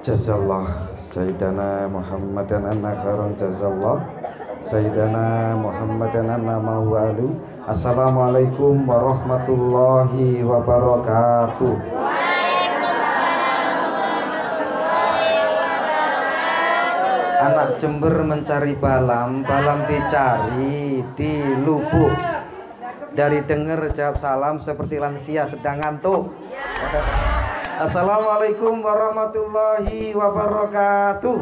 Jazallah Sayyidana Muhammadan anna khairan jazallah Sayyidana Muhammadan anna ma'walu. Assalamualaikum warahmatullahi wabarakatuh. Anak Jember mencari balam, balam dicari di lubuk. Dari denger jawab salam seperti lansia sedang ngantuk. Assalamualaikum warahmatullahi wabarakatuh.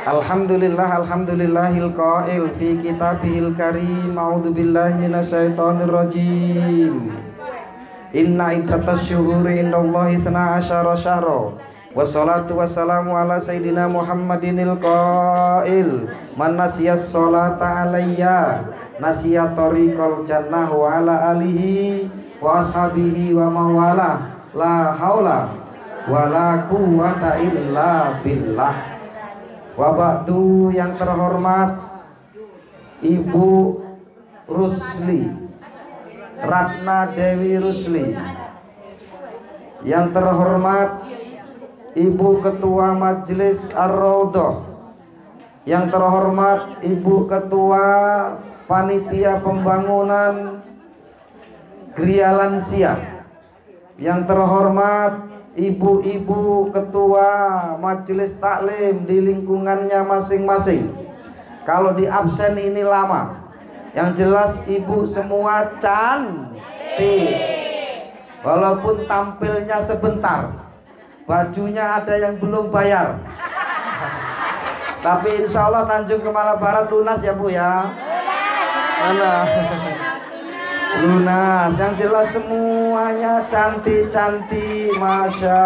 Alhamdulillahil qail fi kitabihil karim. A'udzu billahi minasyaitonir rajim. Inna iddatasy syuhuri indallahi 12 syahra. Wassalatu wassalamu ala sayyidina Muhammadinil qail. Man nasiyas sholata alayya nasiya tariqal jannah wa ala alihi wa ashabihi wa mawala. La haula wa la quwwata illa billah. Wa ba'du, yang terhormat Ibu Rusli Ratna Dewi Rusli, yang terhormat Ibu Ketua Majelis Ar-Raudhah, yang terhormat Ibu Ketua Panitia Pembangunan Gria Lansia, yang terhormat ibu-ibu ketua majelis taklim di lingkungannya masing-masing. Kalau di absen ini lama. Yang jelas ibu semua cantik, walaupun tampilnya sebentar. Bajunya ada yang belum bayar, tapi insya Allah Tanjung Kemala Barat lunas ya Bu ya. Mana? Lunas. Yang jelas semuanya cantik-cantik, Masya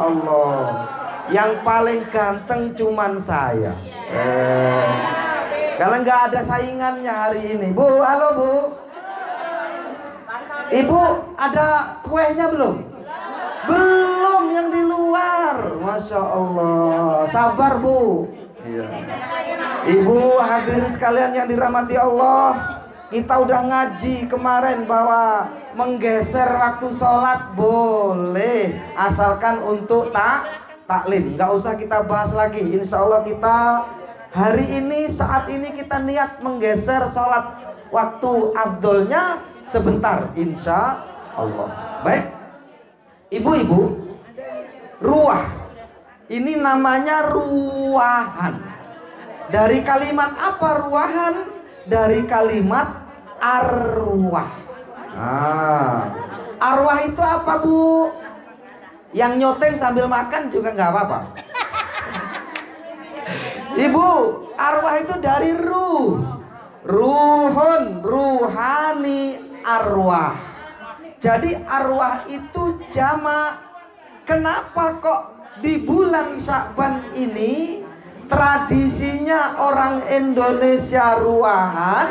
Allah. Yang paling ganteng cuman saya. Kalau nggak ada saingannya hari ini. Bu, halo Bu. Ibu ada kuenya belum? Belum, yang di luar. Masya Allah. Sabar Bu. Iya. Ibu hadirin sekalian yang dirahmati Allah, kita udah ngaji kemarin bahwa menggeser waktu sholat boleh, asalkan untuk taklim. Nggak usah kita bahas lagi. Insya Allah kita hari ini, saat ini kita niat menggeser sholat waktu afdolnya sebentar, insya Allah. Baik, ibu-ibu, ruah ini namanya ruahan. Dari kalimat apa ruahan? Dari kalimat arwah. Arwah itu apa Bu? Yang nyoteng sambil makan juga nggak apa-apa. Ibu, arwah itu dari ruh. Ruhun, ruhani, arwah. Jadi arwah itu jamak. Kenapa kok di bulan Sya'ban ini tradisinya orang Indonesia ruahan?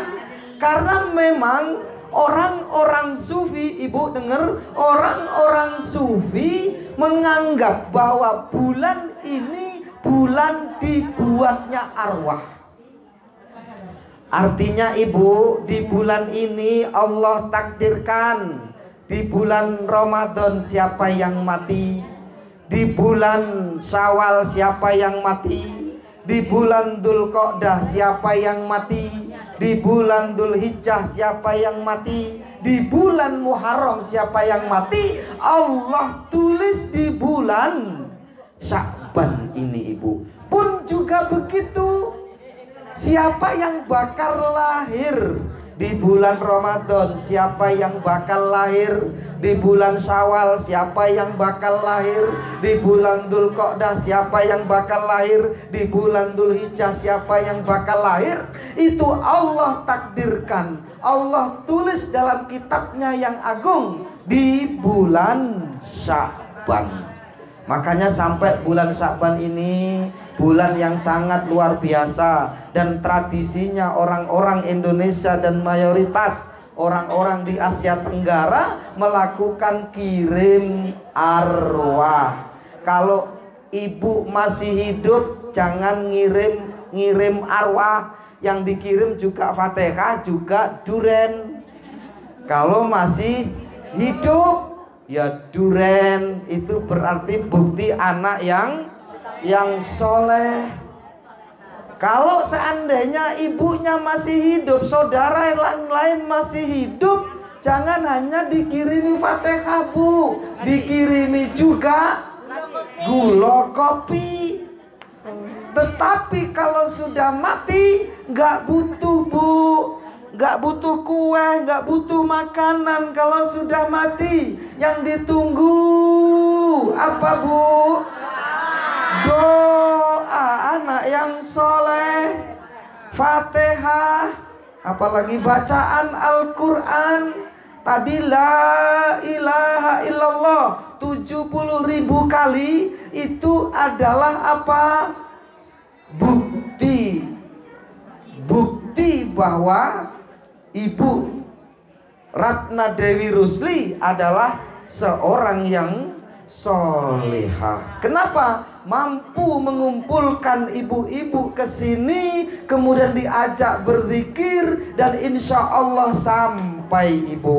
Karena memang orang-orang sufi, ibu dengar, orang-orang sufi menganggap bahwa bulan ini bulan dibuatnya arwah. Artinya ibu, di bulan ini Allah takdirkan, di bulan Ramadan siapa yang mati, di bulan Syawal siapa yang mati, di bulan Dzulqa'dah siapa yang mati, di bulan Dzulhijjah siapa yang mati, di bulan Muharram siapa yang mati, Allah tulis di bulan Sya'ban ini ibu. Pun juga begitu, siapa yang bakal lahir di bulan Ramadan, siapa yang bakal lahir di bulan Syawal, siapa yang bakal lahir di bulan Dzulqa'dah, siapa yang bakal lahir di bulan Dzulhijjah, siapa yang bakal lahir, itu Allah takdirkan, Allah tulis dalam kitabnya yang agung di bulan Sya'ban. Makanya sampai bulan Sya'ban ini bulan yang sangat luar biasa, dan tradisinya orang-orang Indonesia dan mayoritas orang-orang di Asia Tenggara melakukan kirim arwah. Kalau ibu masih hidup jangan ngirim arwah, yang dikirim juga Fatihah juga duren. Kalau masih hidup, ya duren itu berarti bukti anak yang soleh. Kalau seandainya ibunya masih hidup, saudara yang lain masih hidup, jangan hanya dikirimi Fatihah Bu, dikirimi juga gula kopi. Tetapi kalau sudah mati, nggak butuh Bu, nggak butuh kue, nggak butuh makanan. Kalau sudah mati, yang ditunggu apa Bu? Doa anak yang soleh, Fatihah, apalagi bacaan Al-Quran. Tadi la ilaha illallah 70.000 kali, itu adalah apa? Bukti bahwa Ibu Ratna Dewi Rusli adalah seorang yang solehah. Kenapa? Mampu mengumpulkan ibu-ibu ke sini, kemudian diajak berzikir, dan insya Allah sampai Ibu.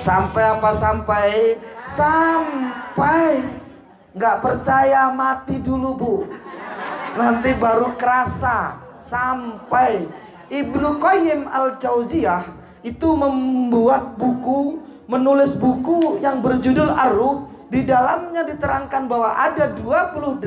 Sampai apa? Sampai. Nggak percaya, mati dulu Bu, nanti baru kerasa. Sampai. Ibnu Qayyim Al-Jauziyah itu membuat buku, menulis buku yang berjudul Ar-Ruh. Di dalamnya diterangkan bahwa ada 28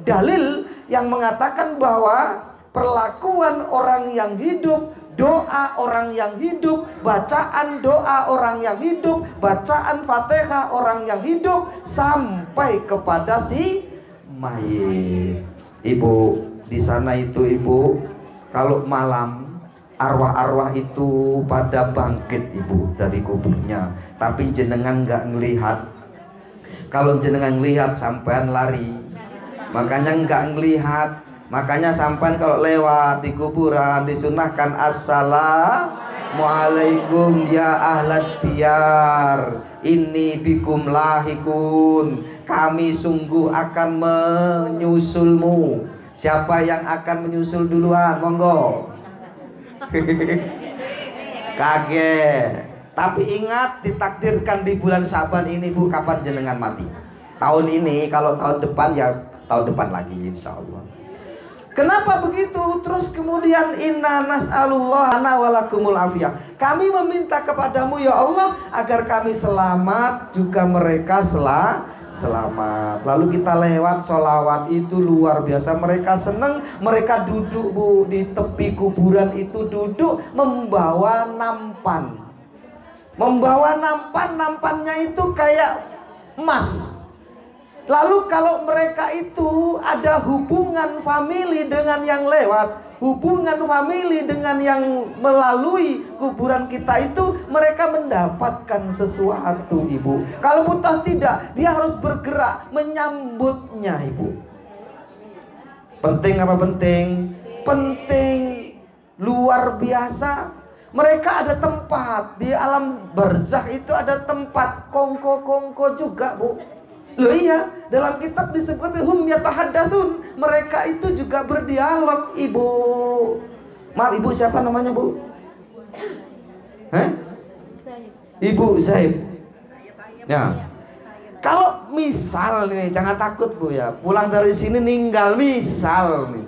dalil yang mengatakan bahwa perlakuan orang yang hidup, doa orang yang hidup, bacaan doa orang yang hidup, bacaan Fatihah orang yang hidup, sampai kepada si mayit. Ibu, di sana itu Ibu, kalau malam arwah-arwah itu pada bangkit Ibu dari kuburnya, tapi jenengan nggak ngelihat. Kalau jenengan ngelihat, sampean lari, makanya nggak ngelihat. Makanya sampean kalau lewat di kuburan disunahkan assalamualaikum ya ahlat diyar, ini bikum lahikun, kami sungguh akan menyusulmu. Siapa yang akan menyusul duluan? Monggo. Kaget. Tapi ingat, ditakdirkan di bulan Syaban ini Bu, kapan jenengan mati? Tahun ini, kalau tahun depan ya tahun depan lagi insya Allah. Kenapa begitu? Terus kemudian inna nas'alullah ana walakumul afiyah. Kami meminta kepadamu ya Allah agar kami selamat, juga mereka selamat. Lalu kita lewat sholawat itu luar biasa. Mereka senang, mereka duduk Bu di tepi kuburan itu, duduk membawa nampan. Membawa nampan, nampannya itu kayak emas. Lalu kalau mereka itu ada hubungan famili dengan yang lewat, hubungan famili dengan yang melalui kuburan kita itu, mereka mendapatkan sesuatu Ibu. Kalau buta tidak, dia harus bergerak menyambutnya Ibu. Penting apa penting? Penting, luar biasa. Mereka ada tempat di alam barzakh itu, ada tempat kongko-kongko juga Bu. Loh iya, dalam kitab disebut hum yatahaddatsun, mereka itu juga berdialog Ibu. Maaf Ibu, siapa namanya Bu? Ibu Zaib. Ya. Kalau misal nih, jangan takut Bu ya, pulang dari sini ninggal, misal nih,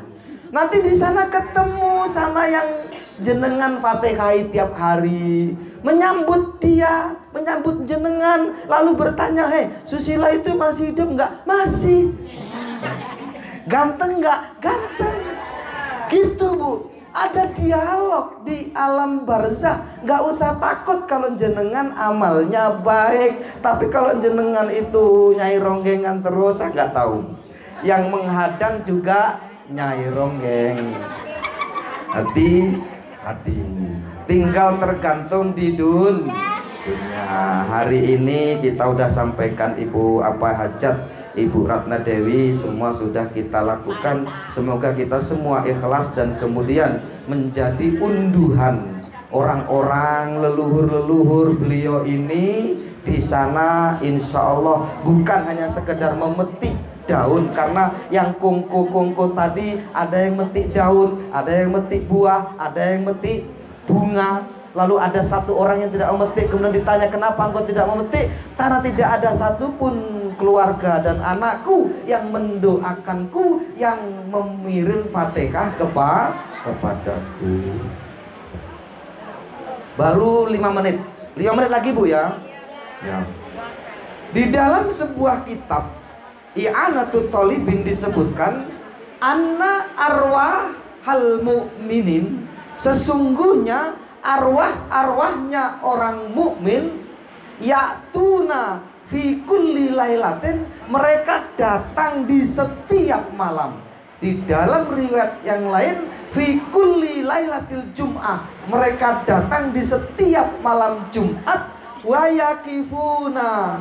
nanti di sana ketemu sama yang jenengan Fatihai tiap hari, menyambut dia, menyambut jenengan, lalu bertanya, hei Susila itu masih hidup nggak? Masih. Ganteng nggak? Ganteng. Gitu Bu. Ada dialog di alam barzakh. Nggak usah takut kalau jenengan amalnya baik, tapi kalau jenengan itu nyai ronggengan terus, saya nggak tahu. Yang menghadang juga nyai ronggeng. Hati tinggal tergantung di dunia. Hari ini kita udah sampaikan Ibu apa hajat Ibu Ratna Dewi, semua sudah kita lakukan. Semoga kita semua ikhlas dan kemudian menjadi unduhan orang-orang leluhur-leluhur beliau ini di sana. Insya Allah bukan hanya sekedar memetik daun, karena yang kongko-kongko tadi ada yang metik daun, ada yang metik buah, ada yang metik bunga. Lalu ada satu orang yang tidak memetik, kemudian ditanya, kenapa engkau tidak memetik? Karena tidak ada satupun keluarga dan anakku yang mendoakanku, yang mengirim Fatihah kepadaku. Baru 5 menit. 5 menit lagi Bu ya. Ya. Di dalam sebuah kitab I'anatul Thalibin disebutkan, anna arwah hal mu'minin, sesungguhnya arwah-arwahnya orang mukmin, ya'tuna fi kulli lailatin, mereka datang di setiap malam. Di dalam riwayat yang lain, fi kulli lailatil jum'ah, mereka datang di setiap malam Jumat, wa yakifuna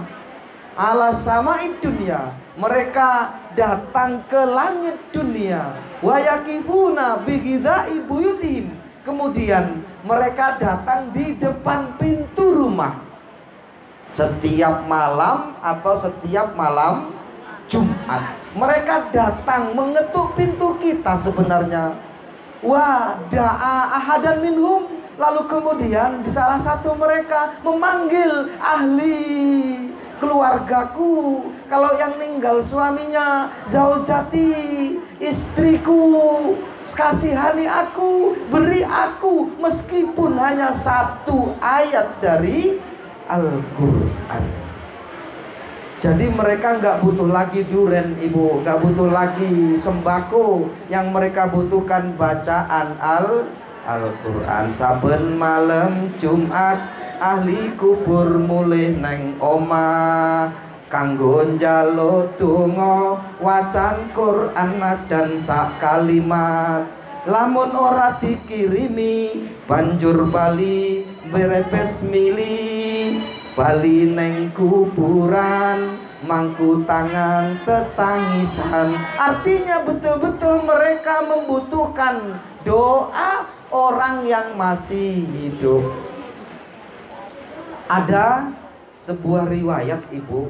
ala sama'id dunya, mereka datang ke langit dunia, wa yakifuna bi ghidha'i buyutihim, kemudian mereka datang di depan pintu rumah setiap malam atau setiap malam Jumat. Mereka datang mengetuk pintu kita sebenarnya. Wa da'a ahadan minhum, lalu kemudian di salah satu mereka memanggil, ahli keluargaku, kalau yang meninggal suaminya, zaujati, istriku, kasihani aku, beri aku meskipun hanya 1 ayat dari Al-Quran. Jadi mereka nggak butuh lagi duren Ibu, nggak butuh lagi sembako, yang mereka butuhkan bacaan Al-Quran. Saben malam Jumat ahli kubur mulih neng omah, kanggo njaluk donga wacan Quran najan sak kalimat, lamun ora dikirimi banjur bali berepes mili, bali neng kuburan mangku tangan tetangisan. Artinya betul-betul mereka membutuhkan doa orang yang masih hidup. Ada sebuah riwayat Ibu,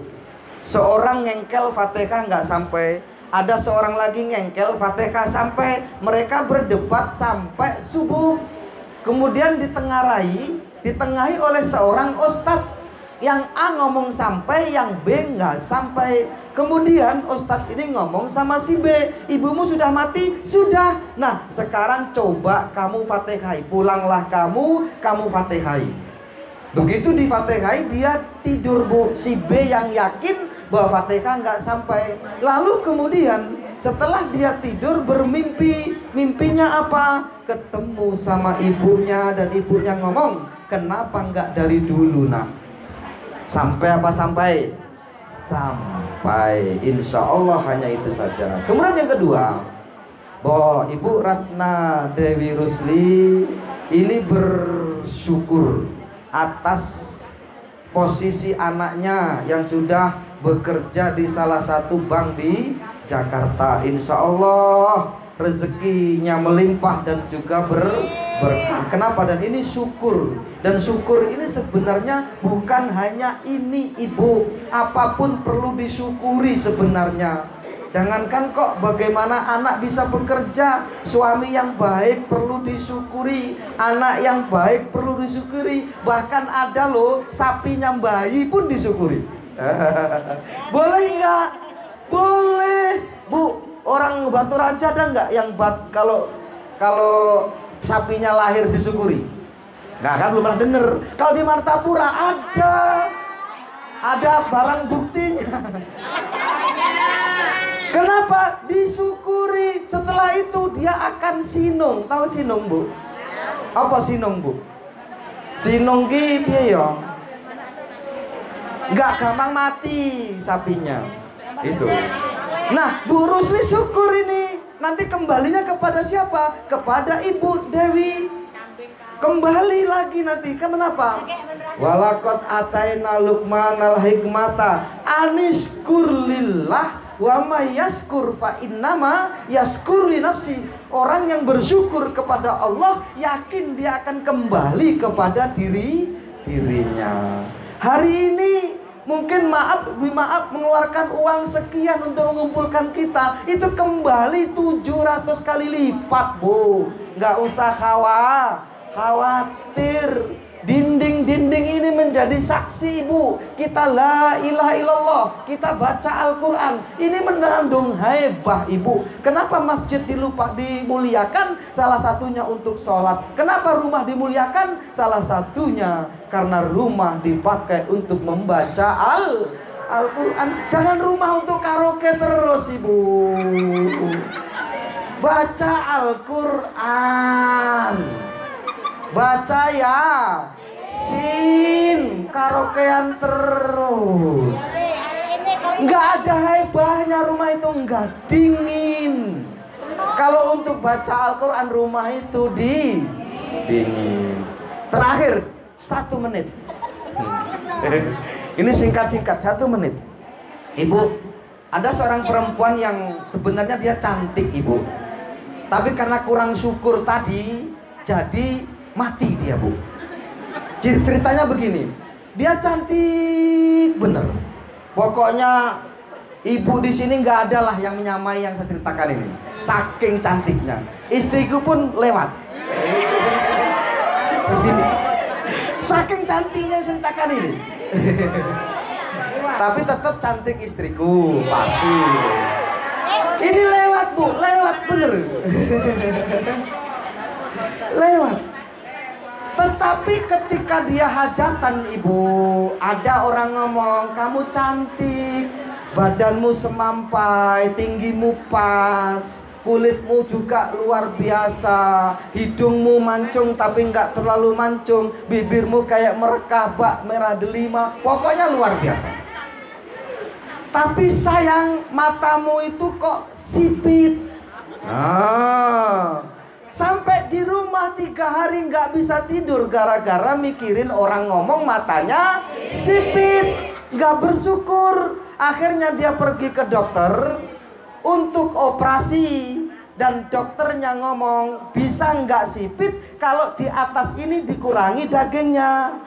seorang ngengkel Fatihah nggak sampai, ada seorang lagi ngengkel Fatihah sampai, mereka berdebat sampai subuh. Kemudian ditengahi oleh seorang ustadz, yang A ngomong sampai, yang B nggak sampai. Kemudian ustadz ini ngomong sama si B, ibumu sudah mati? Sudah. Nah sekarang coba kamu Fatihai, pulanglah kamu Fatihai. Begitu di Fatihai dia tidur Bu. Si B yang yakin bahwa Fatihah nggak sampai. Lalu kemudian setelah dia tidur bermimpi. Mimpinya apa? Ketemu sama ibunya, dan ibunya ngomong, kenapa nggak dari dulu nak? Sampai apa sampai? Sampai. Insya Allah hanya itu saja. Kemudian yang kedua, bahwa Ibu Ratna Dewi Rusli ini bersyukur atas posisi anaknya yang sudah bekerja di salah satu bank di Jakarta. Insya Allah rezekinya melimpah dan juga berkah. Kenapa? Dan ini syukur. Dan syukur ini sebenarnya bukan hanya ini Ibu, apapun perlu disyukuri sebenarnya. Jangankan kok bagaimana anak bisa bekerja, suami yang baik perlu disyukuri, anak yang baik perlu disyukuri, bahkan ada loh sapinya bayi pun disyukuri. Boleh nggak? Boleh Bu. Orang Batu Raja ada nggak yang kalau sapinya lahir disyukuri? Nggak kan, belum pernah denger. Kalau di Martapura ada barang buktinya. Kenapa? Disyukuri. Setelah itu dia akan sinung. Tahu sinung Bu? Apa sinung Bu? Sinung ki piye ya? Nggak gampang mati sapinya. Itu. Nah, Bu Rusli syukur ini. Nanti kembalinya kepada siapa? Kepada Ibu Dewi. Kembali lagi nanti. Kenapa? Walakot ataina Luqmanal hikmata anishkur lillah wa may yashkur fa innama yashkur li nafsi. Orang yang bersyukur kepada Allah yakin dia akan kembali kepada dirinya. Hari ini mungkin maaf mengeluarkan uang sekian untuk mengumpulkan kita, itu kembali 700 kali lipat Bu. Nggak usah khawatir. Dinding-dinding ini menjadi saksi, Ibu. Kita la ilaha illallah, kita baca Al-Quran. Ini mengandung haibah, Ibu. Kenapa masjid dimuliakan? Salah satunya untuk sholat. Kenapa rumah dimuliakan? Salah satunya karena rumah dipakai untuk membaca Al-Quran. Jangan rumah untuk karaoke terus, Ibu. Baca Al-Quran, baca ya Sin, karaokean terus. Nggak ada hebahnya rumah itu, nggak dingin. Kalau untuk baca Al-Quran rumah itu dingin. Terakhir 1 menit. Ini singkat-singkat 1 menit. Ibu, ada seorang perempuan yang sebenarnya dia cantik, Ibu. Tapi karena kurang syukur tadi, jadi mati dia, Bu. Ceritanya begini, dia cantik bener. Pokoknya ibu di sini nggak ada lah yang menyamai yang saya ceritakan ini. Saking cantiknya, istriku pun lewat. Begini, saking cantiknya yang saya ceritakan ini. Tapi tetap cantik istriku, pasti. Ini lewat, Bu, lewat bener. Lewat. Tetapi ketika dia hajatan, Ibu, ada orang ngomong, kamu cantik, badanmu semampai, tinggimu pas, kulitmu juga luar biasa, hidungmu mancung tapi nggak terlalu mancung, bibirmu kayak merekabak merah delima, pokoknya luar biasa. Tapi sayang, matamu itu kok sipit. Sampai di rumah 3 hari nggak bisa tidur gara-gara mikirin orang ngomong matanya sipit. Nggak bersyukur. Akhirnya dia pergi ke dokter untuk operasi. Dan dokternya ngomong, bisa nggak sipit kalau di atas ini dikurangi dagingnya.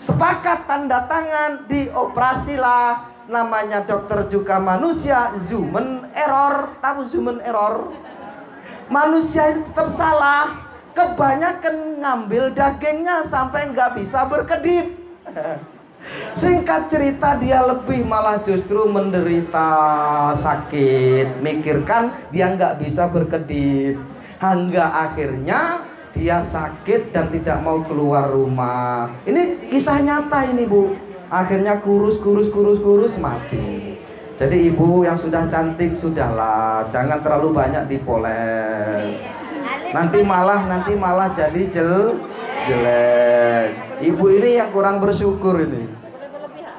Sepakat, tanda tangan, dioperasilah. Namanya dokter juga manusia, human error. Tahu human error? Manusia itu tetap salah. Kebanyakan ngambil dagingnya sampai nggak bisa berkedip. Singkat cerita, dia lebih malah justru menderita sakit. Mikirkan dia nggak bisa berkedip, hingga akhirnya dia sakit dan tidak mau keluar rumah. Ini kisah nyata ini, Bu. Akhirnya kurus mati. Jadi ibu yang sudah cantik, sudahlah, jangan terlalu banyak dipoles. Nanti malah jadi jelek. Ibu ini yang kurang bersyukur ini.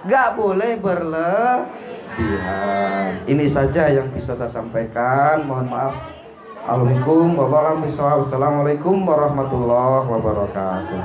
Nggak boleh berlebihan. Ini saja yang bisa saya sampaikan. Mohon maaf. Assalamualaikum warahmatullahi wabarakatuh.